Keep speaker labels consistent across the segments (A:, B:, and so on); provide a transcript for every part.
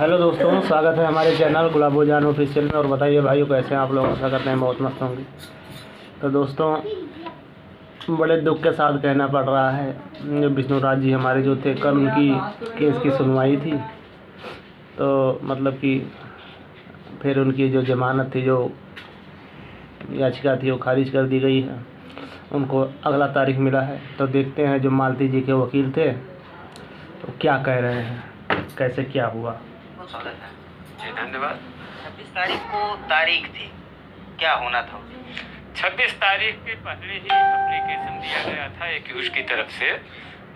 A: Hello दोस्तों, स्वागत है हमारे चैनल गुलाबो जान ऑफिशियल में। और बताइए भाइयों, कैसे हैं आप लोग? आशा करते हैं बहुत मस्त होंगे। तो दोस्तों, बड़े दुख के साथ कहना पड़ रहा है, जो विष्णु राज जी हमारे जो थे, कल उनकी केस की सुनवाई थी। तो मतलब कि फिर उनकी जो जमानत थी, जो याचिका थी, वो खारिज कर दी गई है। उनको अगला तारीख मिला है। तो देखते हैं जो मालती जी के वकील थे तो क्या कह रहे हैं, कैसे क्या हुआ।
B: स्वागत है जी, धन्यवाद। 26 तारीख को तारीख थी, क्या होना था?
C: 26 तारीख के पहले ही एप्लीकेशन दिया गया था एक्यूज की तरफ से,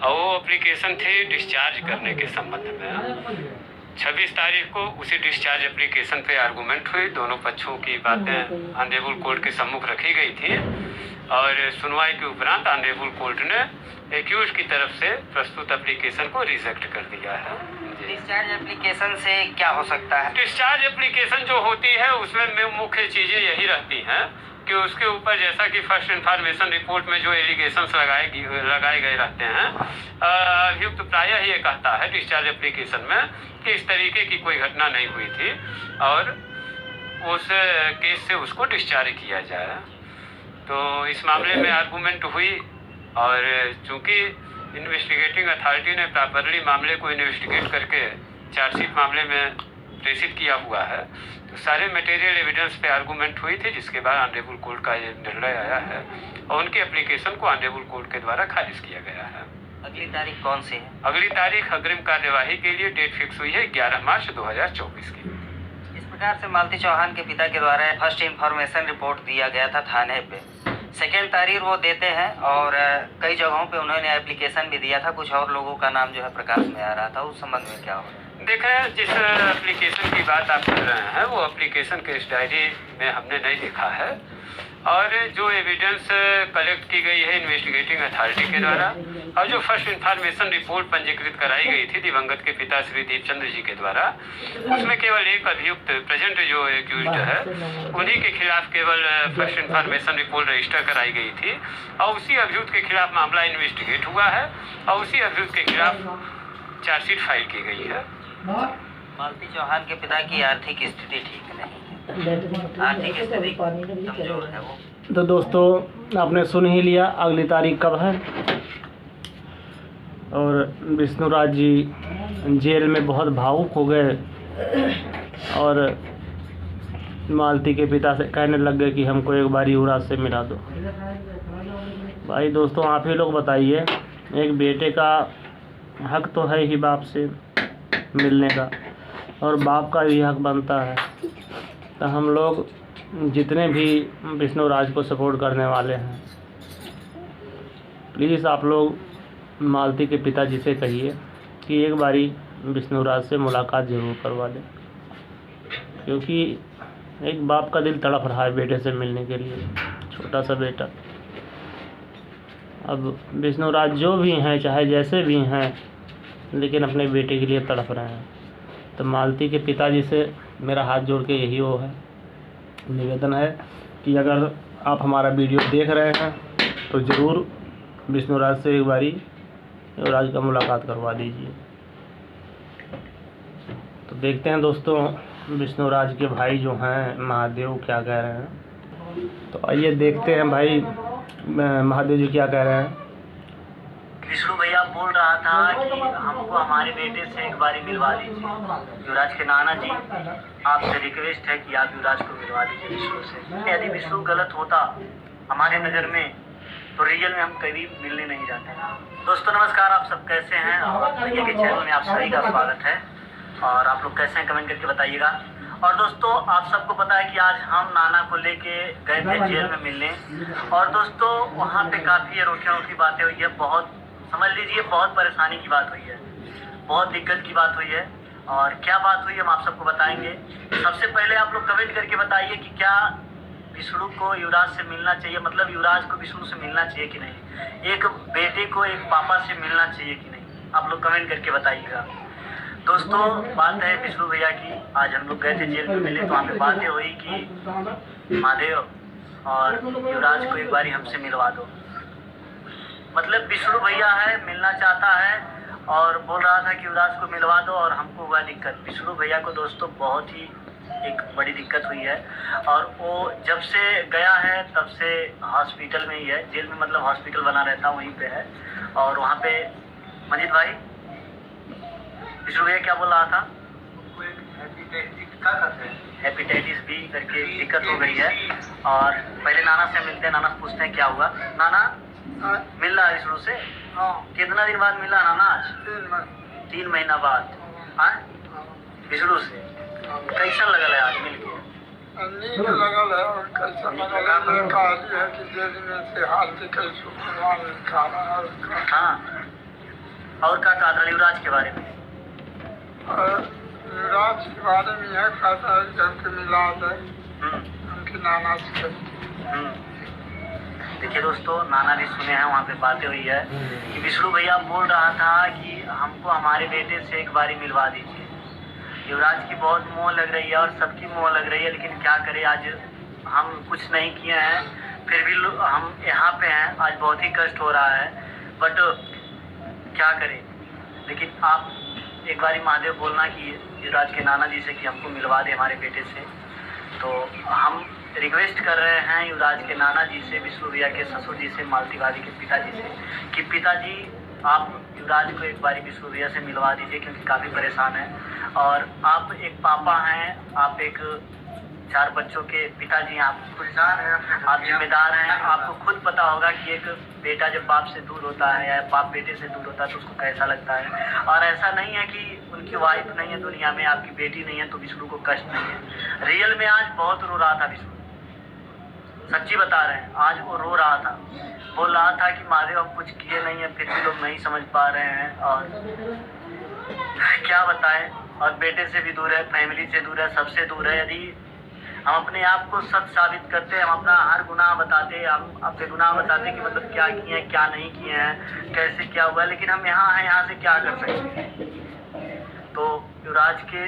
C: और वो एप्लीकेशन थी डिस्चार्ज करने के संबंध में। 26 तारीख को उसी डिस्चार्ज एप्लीकेशन पे आर्गूमेंट हुई। दोनों पक्षों की बातें ऑनरेबल कोर्ट के सम्मुख रखी गई थी, और सुनवाई के उपरांत ऑनरेबल कोर्ट ने एक्यूज की तरफ से प्रस्तुत एप्लीकेशन को रिजेक्ट कर दिया है।
B: डिस्चार्ज एप्लीकेशन से क्या हो सकता है?
C: डिस्चार्ज एप्लीकेशन जो होती है उसमें मुख्य चीज़ें यही रहती हैं कि उसके ऊपर, जैसा कि फर्स्ट इन्फॉर्मेशन रिपोर्ट में जो एलिगेशंस लगाए गए रहते हैं, अभियुक्त प्रायः ये कहता है डिस्चार्ज एप्लीकेशन में कि इस तरीके की कोई घटना नहीं हुई थी और उस केस से उसको डिस्चार्ज किया जाए। तो इस मामले में आर्गूमेंट हुई, और चूंकि इन्वेस्टिगेटिंग अथॉरिटी ने प्रॉपरली मामले को इन्वेस्टिगेट करके चार्जशीट मामले में प्रेषित किया हुआ है, तो सारे मटेरियल एविडेंस पे आर्गूमेंट हुई थी, जिसके बाद ऑनरेबल कोर्ट का ये निर्णय आया है और उनकी एप्लीकेशन को ऑनरेबल कोर्ट के द्वारा खारिज किया गया है।
B: अगली तारीख कौन सी है?
C: अगली तारीख अग्रिम कार्यवाही के लिए डेट फिक्स हुई है 11 मार्च 2024 की।
B: इस प्रकार से मालती चौहान के पिता के द्वारा फर्स्ट इंफॉर्मेशन रिपोर्ट दिया गया था थाने पे। सेकेंड तारीख वो देते हैं, और कई जगहों पे उन्होंने एप्लीकेशन भी दिया था। कुछ और लोगों का नाम जो है प्रकाश में आ रहा था, उस संबंध में क्या हो?
C: देखें, जिस एप्लीकेशन की बात आप कर रहे हैं वो एप्लीकेशन केस डायरी में हमने नहीं देखा है, और जो एविडेंस कलेक्ट की गई है इन्वेस्टिगेटिंग अथॉरिटी के द्वारा, और जो फर्स्ट इन्फॉर्मेशन रिपोर्ट पंजीकृत कराई गई थी दिवंगत के पिता श्री दीपचंद्र जी के द्वारा, उसमें केवल एक अभियुक्त प्रेजेंट जो एक्यूज्ड है उन्हीं के खिलाफ केवल फर्स्ट इन्फॉर्मेशन रिपोर्ट रजिस्टर कराई गई थी, और उसी अभियुक्त के खिलाफ मामला इन्वेस्टिगेट हुआ है और उसी अभियुक्त के खिलाफ चार्जशीट फाइल की गई है।
B: मालती चौहान के पिता की आर्थिक स्थिति ठीक नहीं है, आर्थिक स्थिति कमजोर है वो।
A: तो दोस्तों, आपने सुन ही लिया अगली तारीख कब है। और विष्णु राज जी जेल में बहुत भावुक हो गए और मालती के पिता से कहने लग गए कि हमको एक बार युवराज से मिला दो। भाई दोस्तों, आप ही लोग बताइए, एक बेटे का हक तो है ही बाप से मिलने का, और बाप का भी हक बनता है। तो हम लोग जितने भी विष्णु राज को सपोर्ट करने वाले हैं, प्लीज़ आप लोग मालती के पिताजी से कहिए कि एक बारी विष्णु राज से मुलाकात ज़रूर करवा दें, क्योंकि एक बाप का दिल तड़प रहा है बेटे से मिलने के लिए, छोटा सा बेटा। अब विष्णु राज जो भी हैं, चाहे जैसे भी हैं, लेकिन अपने बेटे के लिए तड़प रहे हैं। तो मालती के पिताजी से मेरा हाथ जोड़ के यही वो है, निवेदन है कि अगर आप हमारा वीडियो देख रहे हैं तो ज़रूर विष्णु राज से एक बारी युवराज का मुलाकात करवा दीजिए। तो देखते हैं दोस्तों, विष्णु राज के भाई जो हैं महादेव क्या कह रहे हैं। तो आइए देखते हैं भाई महादेव जी क्या कह रहे हैं।
D: विष्णु भैया बोल रहा था कि हमको हमारे बेटे से एक बारी मिलवा दीजिए। युवराज के नाना जी, आपसे रिक्वेस्ट है कि आप युवराज को मिलवा दीजिए विष्णु से। यदि विष्णु गलत होता हमारे नज़र में तो रियल में हम कभी मिलने नहीं जाते। दोस्तों नमस्कार, आप सब कैसे हैं? और भैया के चैनल में आप सभी का स्वागत है। और आप लोग कैसे हैं कमेंट करके बताइएगा। और दोस्तों, आप सबको पता है कि आज हम नाना को लेके गए थे जेल में मिलने, और दोस्तों वहाँ पे काफ़ी अनोखी बातें हुई है। बहुत समझ लीजिए, बहुत परेशानी की बात हुई है, बहुत दिक्कत की बात हुई है। और क्या बात हुई हम आप सबको बताएंगे। सबसे पहले आप लोग कमेंट करके बताइए कि क्या विष्णु को युवराज से मिलना चाहिए, मतलब युवराज को विष्णु से मिलना चाहिए कि नहीं, एक बेटे को एक पापा से मिलना चाहिए कि नहीं, आप लोग कमेंट करके बताइएगा। दोस्तों बात है विष्णु भैया की। आज हम लोग गए थे जेल में मिले, तो वहाँ पे बातें हुई कि महादेव और युवराज को एक बारी हमसे मिलवा दो। मतलब विष्णु भैया है, मिलना चाहता है, और बोल रहा था कि युवराज को मिलवा दो और हमको हुआ दिक्कत। विष्णु भैया को दोस्तों बहुत ही एक बड़ी दिक्कत हुई है और वो जब से गया है तब से हॉस्पिटल में ही है, जेल में मतलब हॉस्पिटल बना रहता वहीं पे है। और वहाँ पे मंजीत भाई विष्णु भैया क्या बोल रहा था, हेपेटाइटिस बी करके दिक्कत हो गई है। और पहले नाना से मिलते हैं, नाना से पूछते हैं क्या हुआ। नाना मिल रहा है विष्णु से? कितना दिन बाद मिला नाना? आज 3 महीना बाद विष्णु से। कैसा लगा है आज मिल के?
E: नीक लगल है और कैसा लगल है कहली है कि जेल में से हाल के कैसो खा रहा है।
D: हाँ, और क्या कहा था युवराज के बारे में?
E: युवराज के बारे में यह कहता है कि हमके मिला दे उनकी नाना से।
D: देखिए दोस्तों, नाना भी सुने हैं, वहाँ पे बातें हुई है कि विष्णु भैया बोल रहा था कि हमको हमारे बेटे से एक बारी मिलवा दीजिए। युवराज की बहुत मोह लग रही है और सबकी मोह लग रही है, लेकिन क्या करें, आज हम कुछ नहीं किए हैं फिर भी हम यहाँ पे हैं। आज बहुत ही कष्ट हो रहा है, बट क्या करें। लेकिन आप एक बारी महादेव बोलना कि युवराज के नाना जी से कि हमको मिलवा दे हमारे बेटे से। तो हम रिक्वेस्ट कर रहे हैं युवराज के नाना जी से, विष्णु भैया के ससुर जी से, मालती वाली के पिताजी से कि पिताजी आप युवराज को एक बारी विष्णु भैया से मिलवा दीजिए, क्योंकि काफ़ी परेशान है। और आप एक पापा हैं, आप एक 4 बच्चों के पिताजी हैं, आप खुददार हैं, आप जिम्मेदार हैं। आपको खुद पता होगा कि एक बेटा जब बाप से दूर होता है या बाप बेटे से दूर होता है तो उसको कैसा लगता है। और ऐसा नहीं है कि उनकी वाइफ नहीं है दुनिया में, आपकी बेटी नहीं है तो विष्णु को कष्ट नहीं है। रियल में आज बहुत रो रहा था विष्णु, सच्ची बता रहे हैं, आज वो रो रहा था, बोल रहा था कि महादेव हम कुछ किए नहीं है फिर भी लोग नहीं समझ पा रहे हैं और क्या बताएं। और बेटे से भी दूर है, फैमिली से दूर है, सबसे दूर है। यदि हम अपने आप को सच साबित करते, हम अपना हर गुनाह बताते, हम अपने गुनाह बताते कि मतलब क्या किए हैं क्या नहीं किए हैं, कैसे क्या हुआ, लेकिन हम यहाँ हैं, यहाँ से क्या कर सकते हैं। तो युवराज के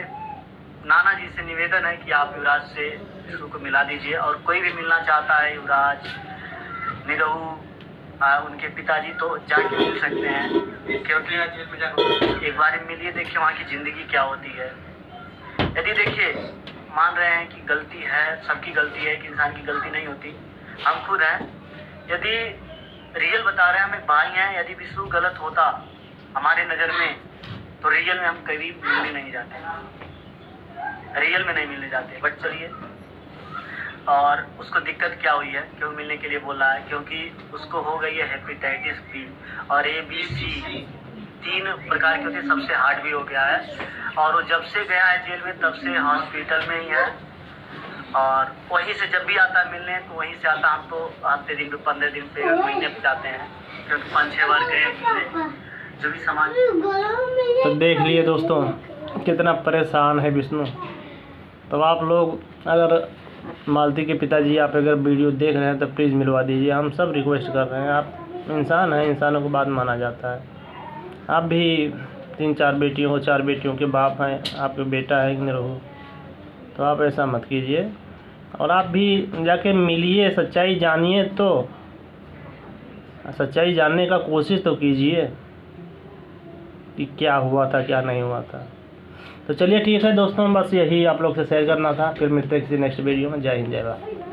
D: नाना जी से निवेदन है कि आप युवराज से विष्णु को मिला दीजिए। और कोई भी मिलना चाहता है युवराज, निरहू, उनके पिताजी तो जाके मिल सकते हैं, क्योंकि एक बार मिलिए, देखिए वहाँ की ज़िंदगी क्या होती है। यदि देखिए मान रहे हैं कि गलती है, सबकी गलती है, कि इंसान की गलती नहीं होती, हम खुद हैं। यदि रियल बता रहे हैं, हम एक भाई हैं, यदि विष्णु गलत होता हमारे नज़र में तो रियल में हम कभी मिलने नहीं जाते, रियल में नहीं मिलने जाते। बट चलिए, और उसको दिक्कत क्या हुई है, क्यों मिलने के लिए बोल रहा है, क्योंकि उसको हो गई है हेपेटाइटिस बी और ABC 3 प्रकार के होते, सबसे हार्ड भी हो गया है। और वो जब से गया है जेल में तब से हॉस्पिटल में ही है। और वहीं से जब भी आता है मिलने तो वहीं से आता, हम तो हफ्ते दिन पे, 15 दिन पे, महीने पे जाते हैं, क्योंकि 5-6 बार गए मिलने जो भी सामान।
A: तो देख लिए दोस्तों कितना परेशान है विष्णु। तो आप लोग अगर मालती के पिताजी आप अगर वीडियो देख रहे हैं तो प्लीज़ मिलवा दीजिए, हम सब रिक्वेस्ट कर रहे हैं। आप इंसान हैं, इंसानों को बात माना जाता है। आप भी 3-4 बेटियों हो, 4 बेटियों के बाप हैं, आपके बेटा है निरहू, तो आप ऐसा मत कीजिए। और आप भी जाके मिलिए, सच्चाई जानिए, तो सच्चाई जानने का कोशिश तो कीजिए कि क्या हुआ था क्या नहीं हुआ था। तो चलिए ठीक है दोस्तों, बस यही आप लोग से शेयर करना था। फिर मिलते हैं किसी नेक्स्ट वीडियो में। जय हिंद, जय भारत।